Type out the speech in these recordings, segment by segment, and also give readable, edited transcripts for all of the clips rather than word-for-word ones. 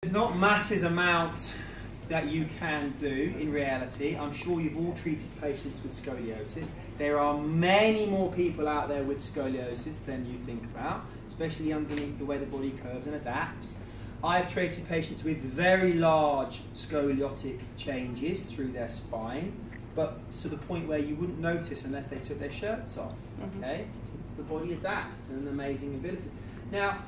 There's not masses amount that you can do in reality. I'm sure you've all treated patients with scoliosis. There are many more people out there with scoliosis than you think about, especially underneath the way the body curves and adapts. I've treated patients with very large scoliotic changes through their spine, but to the point where you wouldn't notice unless they took their shirts off. Okay, so the body adapts. It's an amazing ability. Now,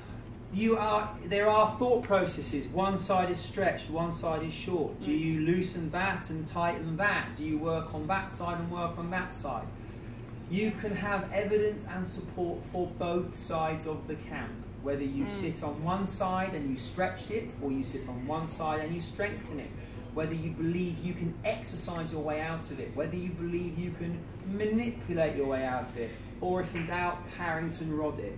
there are thought processes. One side is stretched, one side is short. Do you loosen that and tighten that? Do you work on that side and work on that side? You can have evidence and support for both sides of the camp. Whether you sit on one side and you stretch it, or you sit on one side and you strengthen it. Whether you believe you can exercise your way out of it. Whether you believe you can manipulate your way out of it. Or if in doubt, Harrington Rod it.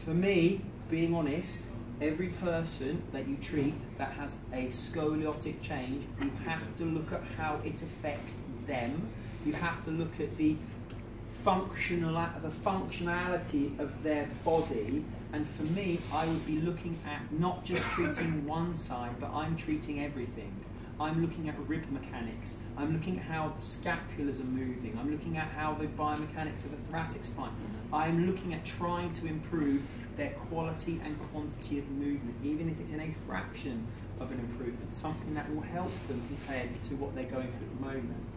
For me, being honest, every person that you treat that has a scoliotic change, you have to look at how it affects them. You have to look at the functionality of their body. And for me, I would be looking at not just treating one side, but I'm treating everything. I'm looking at rib mechanics. I'm looking at how the scapulars are moving. I'm looking at how the biomechanics of the thoracic spine. I'm looking at trying to improve their quality and quantity of movement, even if it's in a fraction of an improvement, something that will help them compared to what they're going through at the moment.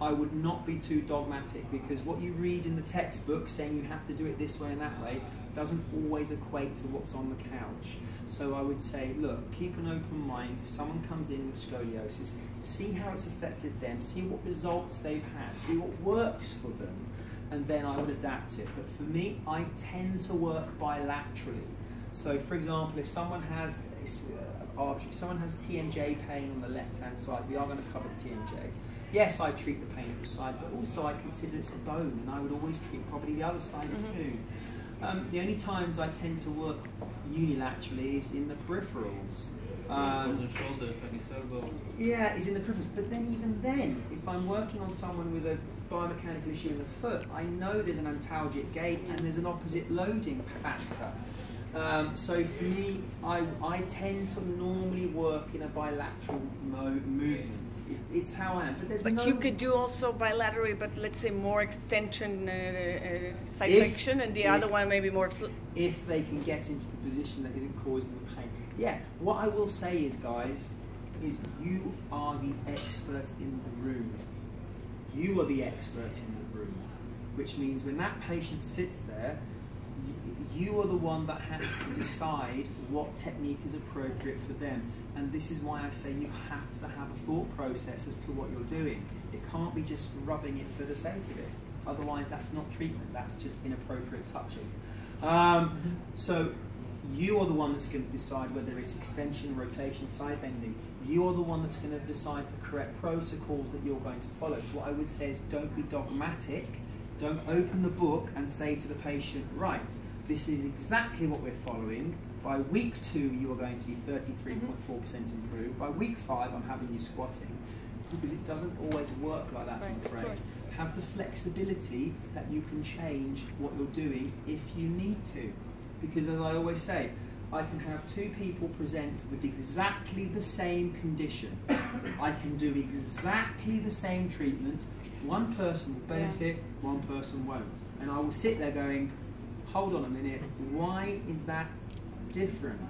I would not be too dogmatic, because what you read in the textbook saying you have to do it this way and that way doesn't always equate to what's on the couch. So I would say, look, keep an open mind. If someone comes in with scoliosis, see how it's affected them, see what results they've had, see what works for them, and then I would adapt it. But for me, I tend to work bilaterally. So for example, if someone has TMJ pain on the left-hand side, we are going to cover the TMJ. Yes, I treat the painful side, but also I consider it's a bone, and I would always treat probably the other side too. The only times I tend to work unilaterally is in the peripherals. The shoulder, yeah, is in the peripherals. But then even then, if I'm working on someone with a biomechanical issue in the foot, I know there's an antalgic gait and there's an opposite loading factor. So for me, I tend to normally work in a bilateral movement. It's how I am. But you could do also bilaterally, but let's say more extension, side flexion, and the other one maybe more. If they can get into the position that isn't causing the pain. Yeah. What I will say is, guys, is you are the expert in the room. You are the expert in the room, which means when that patient sits there, you are the one that has to decide what technique is appropriate for them. And this is why I say you have to have a thought process as to what you're doing. It can't be just rubbing it for the sake of it. Otherwise, that's not treatment, that's just inappropriate touching. So you are the one that's going to decide whether it's extension, rotation, side bending. You're the one that's going to decide the correct protocols that you're going to follow. What I would say is, don't be dogmatic. Don't open the book and say to the patient, right, this is exactly what we're following. By week 2, you are going to be 33.4% improved. By week 5, I'm having you squatting. Because it doesn't always work like that, I'm afraid. Have the flexibility that you can change what you're doing if you need to. Because as I always say, I can have 2 people present with exactly the same condition. I can do exactly the same treatment. One person will benefit, one person won't. And I will sit there going, hold on a minute, why is that different?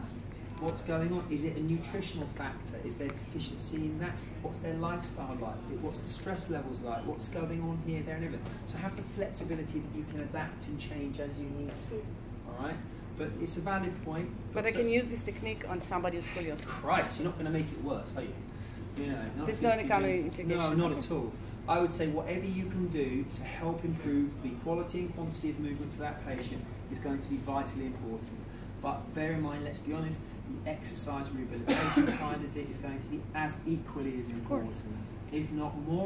What's going on? Is it a nutritional factor? Is there deficiency in that? What's their lifestyle like? What's the stress levels like? What's going on here, there, and everything? So have the flexibility that you can adapt and change as you need to. All right? But it's a valid point. But I can use this technique on somebody with scoliosis. Christ, you're not going to make it worse, are you? You know, there's no counter-indication. No, not at all. I would say whatever you can do to help improve the quality and quantity of movement for that patient is going to be vitally important. But bear in mind, let's be honest, the exercise rehabilitation side of it is going to be as equally as important, if not more.